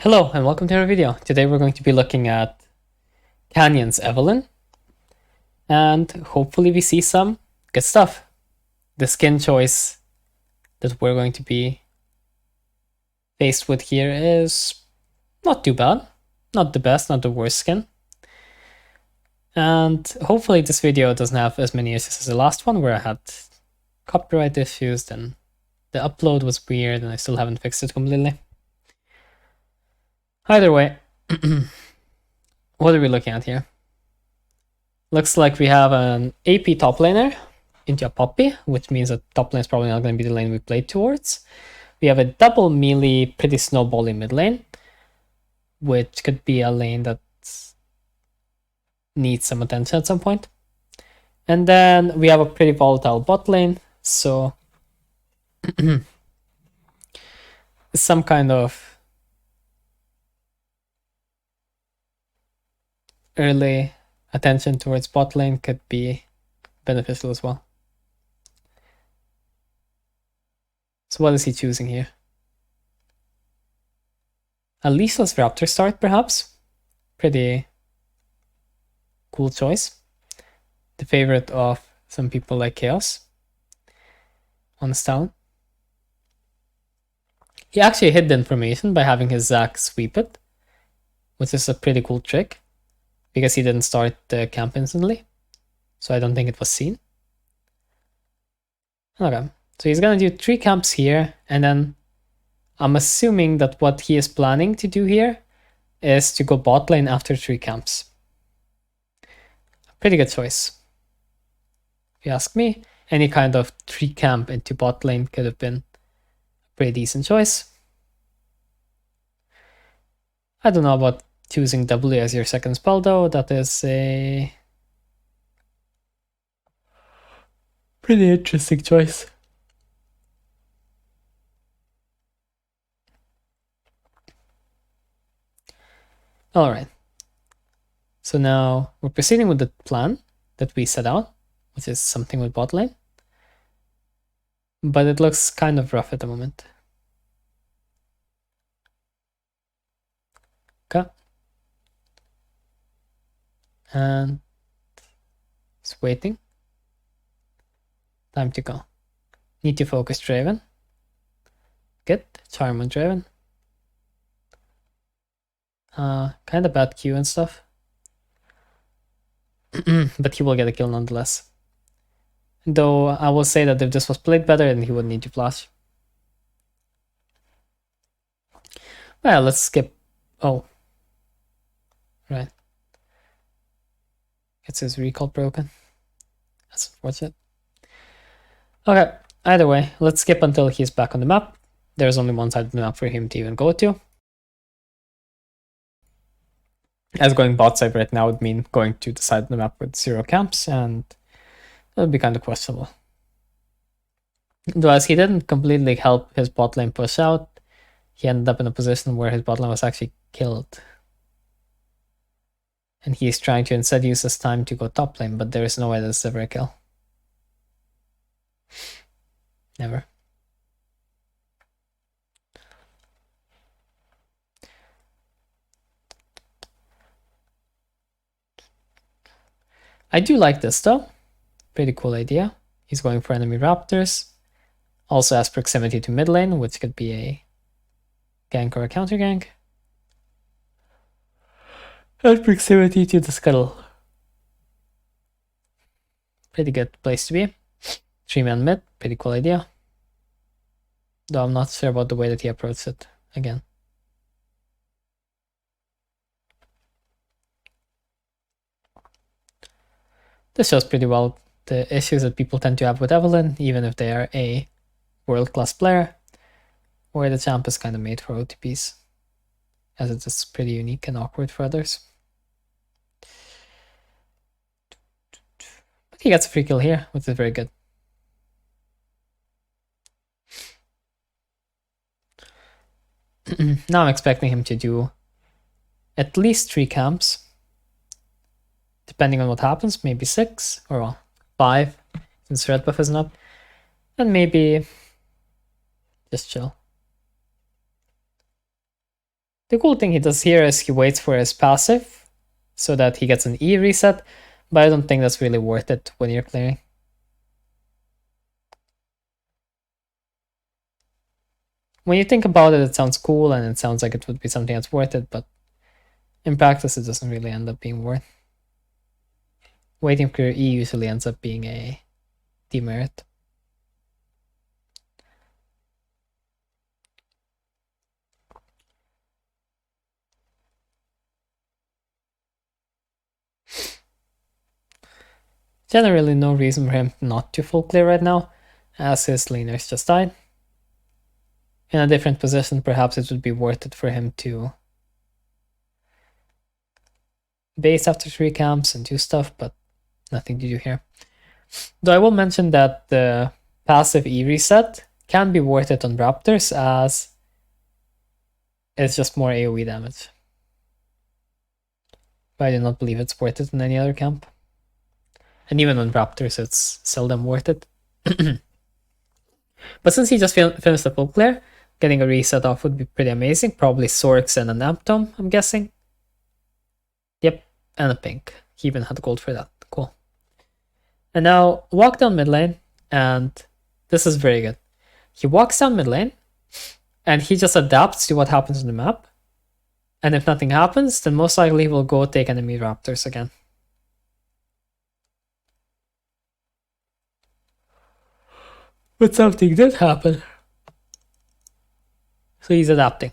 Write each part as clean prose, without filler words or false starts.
Hello and welcome to our video. Today we're going to be looking at Canyon's Evelynn, and hopefully we see some good stuff. The skin choice that we're going to be faced with here is not too bad, not the best, not the worst skin. And hopefully this video doesn't have as many issues as the last one where I had copyright issues, and the upload was weird and I still haven't fixed it completely. Either way, what are we looking at here? Looks like we have an AP top laner into a Poppy, which means that top lane is probably not going to be the lane we play towards. We have a double melee, pretty snowbally mid lane, which could be a lane that needs some attention at some point. And then we have a pretty volatile bot lane, so some kind of early attention towards bot lane could be beneficial as well. So what is he choosing here? A Leashless Raptor start, perhaps? Pretty cool choice. The favorite of some people like Chaos on his talent. He actually hid the information by having his Zac sweep it, which is a pretty cool trick, because he didn't start the camp instantly, so I don't think it was seen. Okay, so he's gonna do 3 camps here, and then I'm assuming that what he is planning to do here is to go bot lane after 3 camps. Pretty good choice. If you ask me, any kind of 3 camp into bot lane could have been a pretty decent choice. I don't know about choosing W as your second spell though. That is a pretty interesting choice. Alright, so now we're proceeding with the plan that we set out, which is something with bot lane, but it looks kind of rough at the moment. Okay. And it's waiting. Time to go. Need to focus Draven. Good. Charm on Draven. Kind of bad Q and stuff. But he will get a kill nonetheless. Though I will say that if this was played better, then he would need to flash. Well, let's skip. Oh. Right. Gets his recall broken. That's unfortunate. Okay, either way, let's skip until he's back on the map. There's only one side of the map for him to even go to. As going bot side right now would mean going to the side of the map with 0 camps, and that would be kind of questionable. Though as he didn't completely help his bot lane push out, he ended up in a position where his bot lane was actually killed. And he's trying to instead use his time to go top lane, but there is no way that's ever a kill. Never. I do like this though. Pretty cool idea. He's going for enemy raptors. Also has proximity to mid lane, which could be a gank or a counter gank. And proximity to the scuttle. Pretty good place to be. 3-man mid, pretty cool idea. Though I'm not sure about the way that he approached it again. This shows pretty well the issues that people tend to have with Evelynn, even if they are a world-class player, where the champ is kind of made for OTPs, as it is pretty unique and awkward for others. But he gets a free kill here, which is very good. Now I'm expecting him to do at least 3 camps. Depending on what happens, maybe 6 or 5, since red buff isn't up. And maybe just chill. The cool thing he does here is he waits for his passive so that he gets an E reset, but I don't think that's really worth it when you're clearing. When you think about it, it sounds cool and it sounds like it would be something that's worth it, but in practice, it doesn't really end up being worth. Waiting for your E usually ends up being a demerit. Generally no reason for him not to full clear right now, as his laners just died. In a different position, perhaps it would be worth it for him to base after 3 camps and do stuff, but nothing to do here. Though I will mention that the passive E reset can be worth it on Raptors, as it's just more AoE damage. But I do not believe it's worth it in any other camp. And even on Raptors, it's seldom worth it. But since he just finished the full clear, getting a reset off would be pretty amazing. Probably Sorks and an Amptome, I'm guessing. Yep, and a pink. He even had gold for that. Cool. And now walk down mid lane, and this is very good. He walks down mid lane, and he just adapts to what happens on the map. And if nothing happens, then most likely he will go take enemy Raptors again. But something did happen. So he's adapting.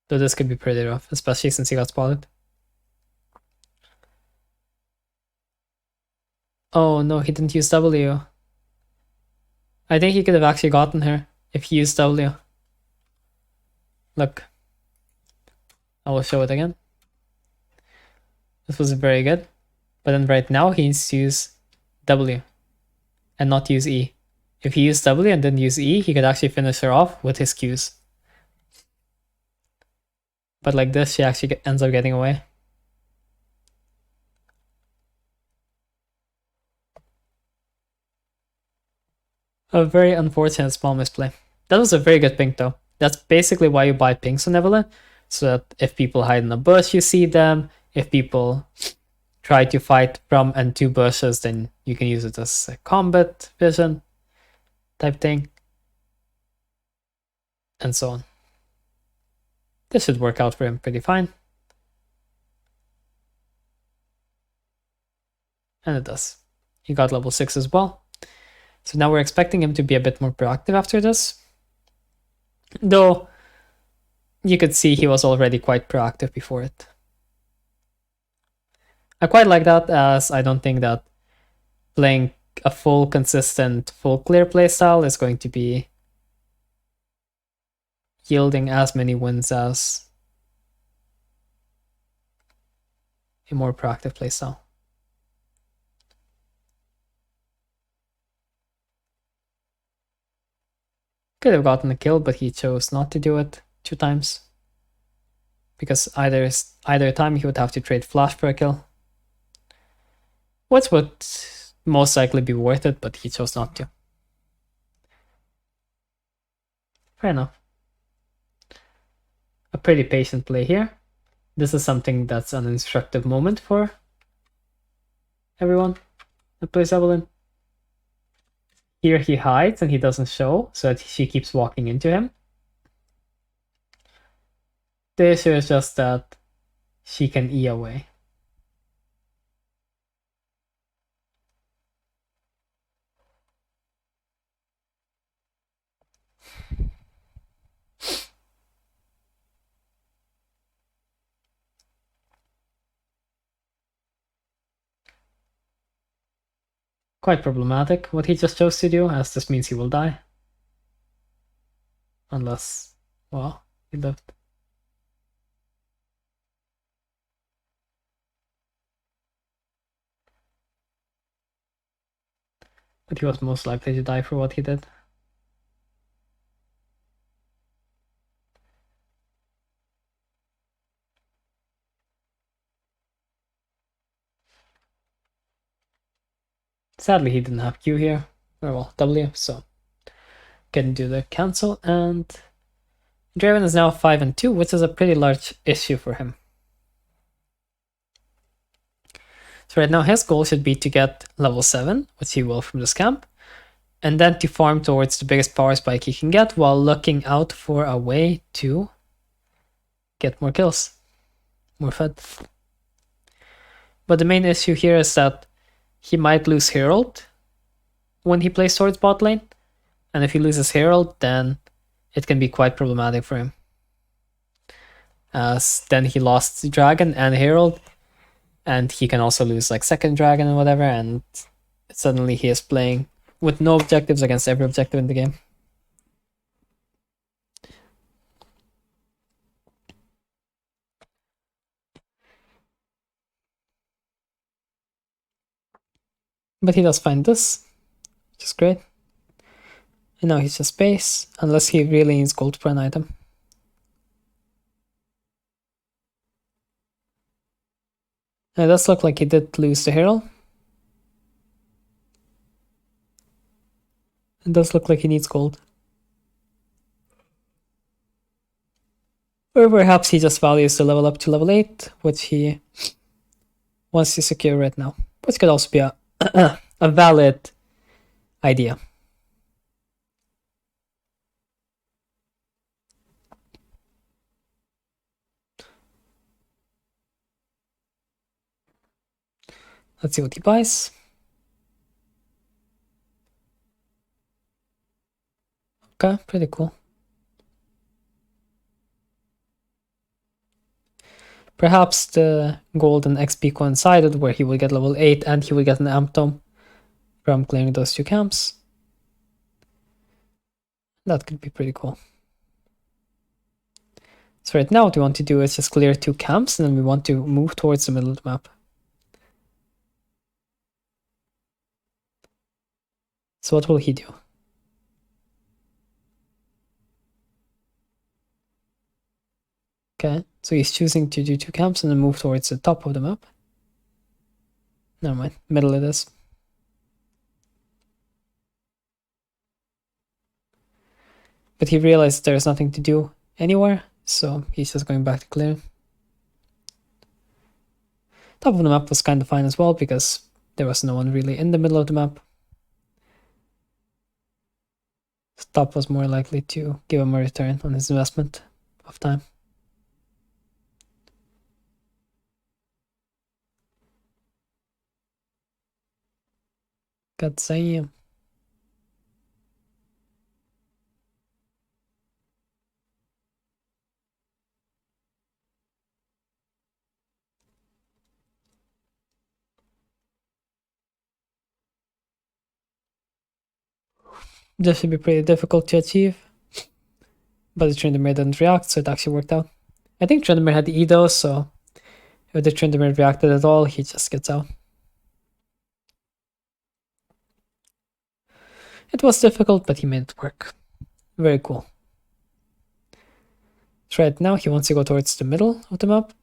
So this could be pretty rough, especially since he got spotted. Oh no, he didn't use W. I think he could have actually gotten her if he used W. Look. I will show it again. This was very good. But then right now he needs to use W and not use E. If he used W and then use E, he could actually finish her off with his Qs. But like this, she actually ends up getting away. A very unfortunate small misplay. That was a very good pink though. That's basically why you buy pinks on Evelynn, so that if people hide in a bush, you see them. If people try to fight from and to bushes, then you can use it as a combat vision type thing. And so on. This should work out for him pretty fine. And it does. He got level 6 as well. So now we're expecting him to be a bit more proactive after this. Though, you could see he was already quite proactive before it. I quite like that, as I don't think that playing a full, consistent, full clear playstyle is going to be yielding as many wins as a more proactive playstyle. Could have gotten a kill, but he chose not to do it 2 times. Because either time he would have to trade flash for a kill. Which would most likely be worth it, but he chose not to. Fair enough. A pretty patient play here. This is something that's an instructive moment for everyone that plays Evelynn. Here he hides and he doesn't show, so that she keeps walking into him. The issue is just that she can E away. Quite problematic what he just chose to do, as this means he will die. Unless, well, he lived. But he was most likely to die for what he did. Sadly, he didn't have Q here, or well, W, so can do the cancel, and Draven is now 5 and 2, which is a pretty large issue for him. So right now his goal should be to get level 7, which he will from this camp, and then to farm towards the biggest power spike he can get while looking out for a way to get more kills, more fed. But the main issue here is that he might lose Herald when he plays towards bot lane, and if he loses Herald, then it can be quite problematic for him, as then he lost Dragon and Herald, and he can also lose like second Dragon and whatever, and suddenly he is playing with no objectives against every objective in the game. But he does find this, which is great. And now he's just base, unless he really needs gold for an item. It does look like he did lose the Herald. It does look like he needs gold. Or perhaps he just values the level up to level 8, which he wants to secure right now. Which could also be a, a valid idea. Let's see what he buys. Okay, pretty cool. Perhaps the gold and XP coincided where he will get level 8 and he will get an amp tome from clearing those two camps. That could be pretty cool. So right now what we want to do is just clear 2 camps, and then we want to move towards the middle of the map. So what will he do? Okay, so he's choosing to do 2 camps and then move towards the top of the map. Never mind, middle it is. But he realized there's nothing to do anywhere, so he's just going back to clearing. Top of the map was kind of fine as well, because there was no one really in the middle of the map. So top was more likely to give him a return on his investment of time. God damn. This should be pretty difficult to achieve, but the Tryndamere didn't react, so it actually worked out. I think Tryndamere had the E though, so if the Tryndamere reacted at all, he just gets out. It was difficult, but he made it work. Very cool. So right now he wants to go towards the middle of the map,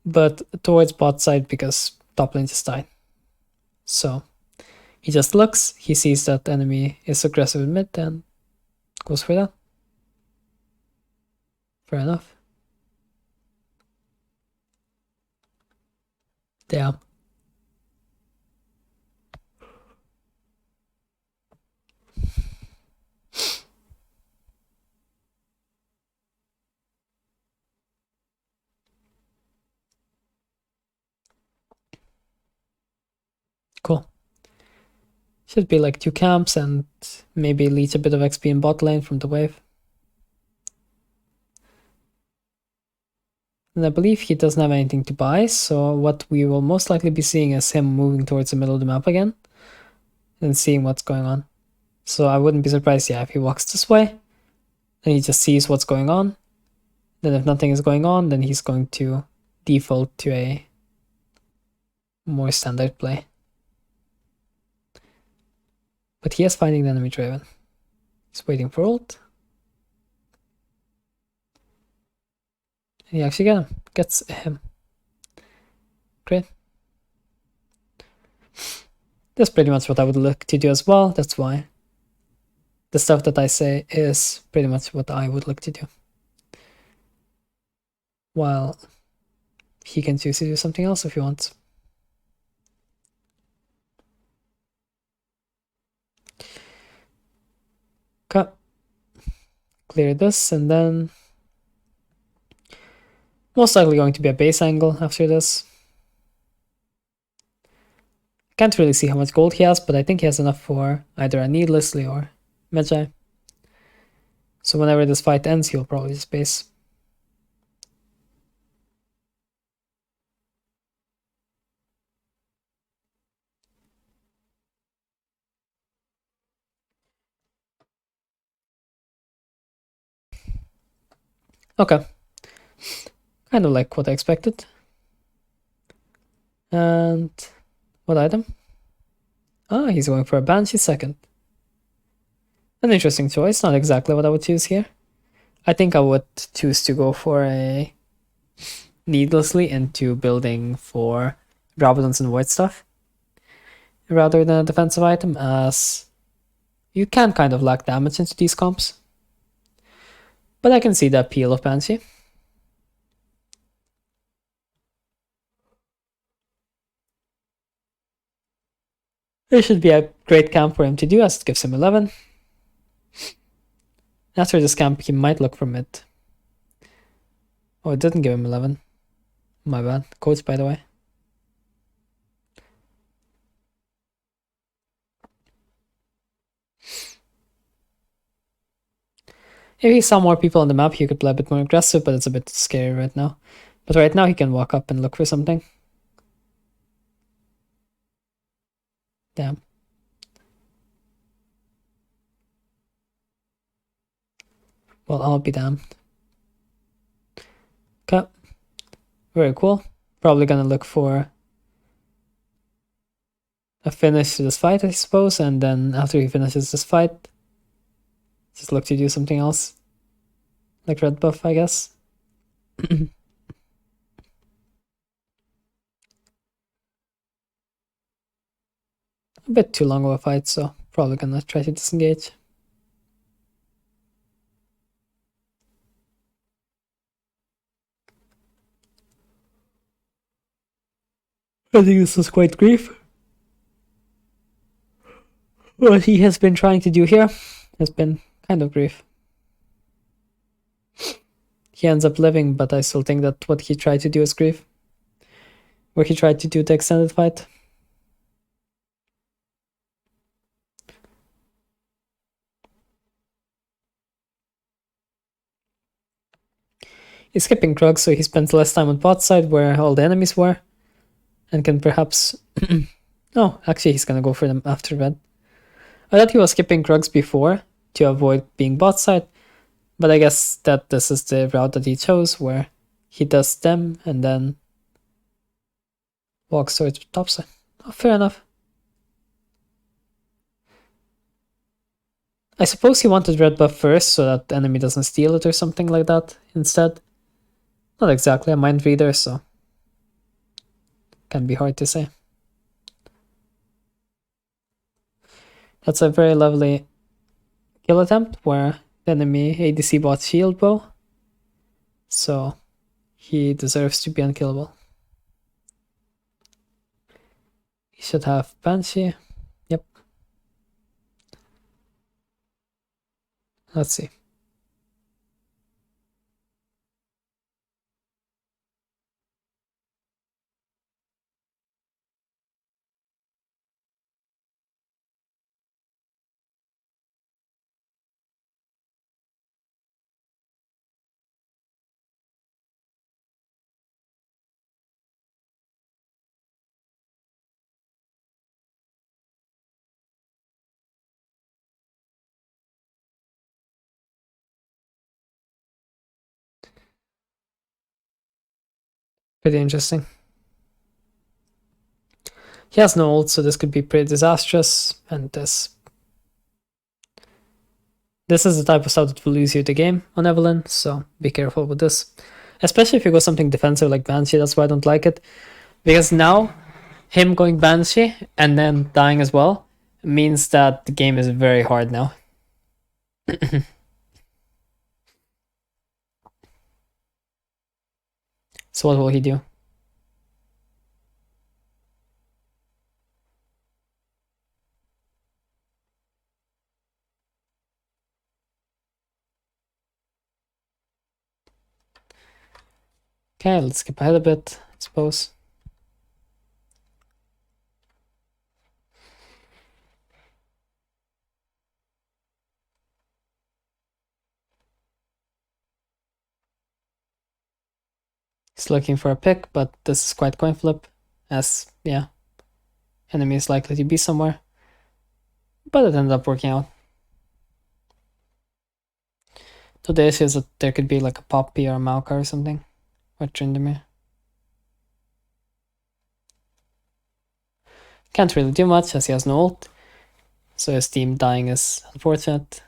but towards bot side because top lane just died. So he just looks, he sees that the enemy is aggressive in mid and goes for that. Fair enough. Damn. Cool. Should be like 2 camps and maybe leech a bit of XP in bot lane from the wave. And I believe he doesn't have anything to buy, so what we will most likely be seeing is him moving towards the middle of the map again and seeing what's going on. So I wouldn't be surprised, yeah, if he walks this way and he just sees what's going on. Then if nothing is going on, then he's going to default to a more standard play. But he is finding the enemy Draven. He's waiting for ult. And he actually gets him. Great. That's pretty much what I would look to do as well. That's why the stuff that I say is pretty much what I would look to do. While he can choose to do something else if he wants. Okay. Clear this, and then most likely going to be a base angle after this. Can't really see how much gold he has, but I think he has enough for either a needlessly or Magi. So whenever this fight ends, he'll probably just base. Okay. Kind of like what I expected. And what item? Ah, he's going for a Banshee second. An interesting choice, not exactly what I would choose here. I think I would choose to go for a needlessly into building for Rabadons and Void stuff rather than a defensive item, as you can kind of lack damage into these comps. But I can see the appeal of Banshee. This should be a great camp for him to do, as it gives him 11. After this camp, he might look for mid. Oh, it didn't give him 11. My bad. Codes, by the way. If he saw more people on the map, he could play a bit more aggressive, but it's a bit scary right now. But right now, he can walk up and look for something. Damn. Well, I'll be damned. Okay. Very cool. Probably gonna look for a finish to this fight, I suppose, and then after he finishes this fight, just look to do something else. Like red buff, I guess. A bit too long of a fight, so probably gonna try to disengage. I think this was quite grief. What he has been trying to do here has been kind of grief. He ends up living, but I still think that what he tried to do is grief. Where he tried to do the extended fight. He's skipping Krug, so he spends less time on bot side where all the enemies were. And can perhaps... Oh, actually he's gonna go for them after red. I thought he was skipping Krugs before to avoid being bot side, but I guess that this is the route that he chose, where he does them and then walks towards top side. Oh, fair enough. I suppose he wanted red buff first so that the enemy doesn't steal it or something like that instead. Not exactly a mind reader, so can be hard to say. That's a very lovely kill attempt where the enemy ADC bought shield bow, so he deserves to be unkillable. He should have Banshee. Yep. Let's see. Pretty interesting. He has no ult, so this could be pretty disastrous, and this is the type of stuff that will lose you the game on Evelynn, so be careful with this. Especially if you go something defensive like Banshee, that's why I don't like it. Because now, him going Banshee and then dying as well means that the game is very hard now. So what will he do? Okay, let's skip ahead a bit, I suppose. He's looking for a pick, but this is quite coin flip, as, yeah, enemy is likely to be somewhere. But it ended up working out. So the issue is that there could be like a Poppy or a Maokai or something, or Tryndamere. Can't really do much as he has no ult, so his team dying is unfortunate.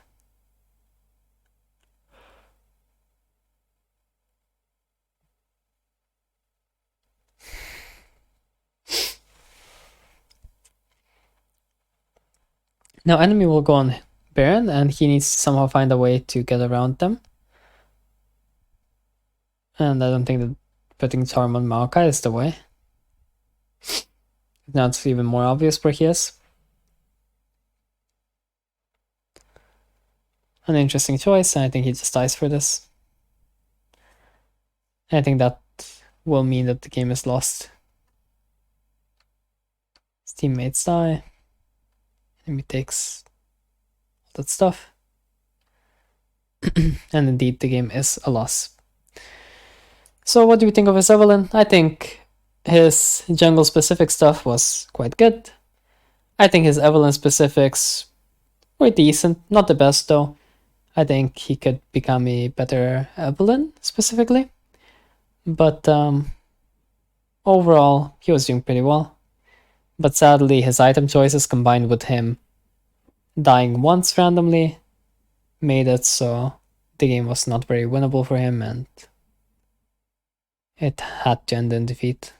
Now enemy will go on Baron, and he needs to somehow find a way to get around them. And I don't think that putting Charm on Maokai is the way. Now it's even more obvious where he is. An interesting choice, and I think he just dies for this. I think that will mean that the game is lost. His teammates die. Enemy takes all that stuff. And indeed, the game is a loss. So what do we think of his Evelynn? I think his jungle specific stuff was quite good. I think his Evelynn specifics were decent, not the best though. I think he could become a better Evelynn specifically. But overall, he was doing pretty well. But sadly, his item choices combined with him dying once randomly made it so the game was not very winnable for him, and it had to end in defeat.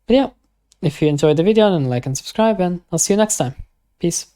But yeah, if you enjoyed the video, then like and subscribe, and I'll see you next time. Peace.